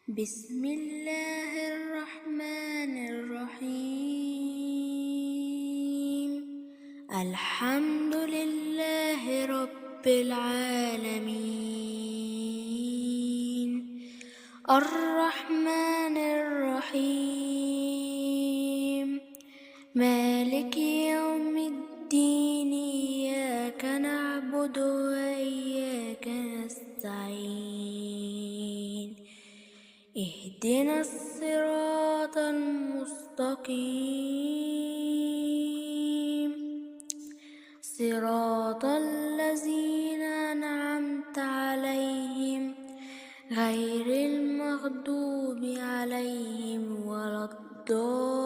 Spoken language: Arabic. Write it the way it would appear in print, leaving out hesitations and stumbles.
بسم الله الرحمن الرحيم. الحمد لله رب العالمين، الرحمن الرحيم، مالك يوم الدين. إياك نعبد وإياك نستعين، اهدنا الصراط المستقيم، صراط الذين أنعمت عليهم غير المغضوب عليهم ولا الضالين.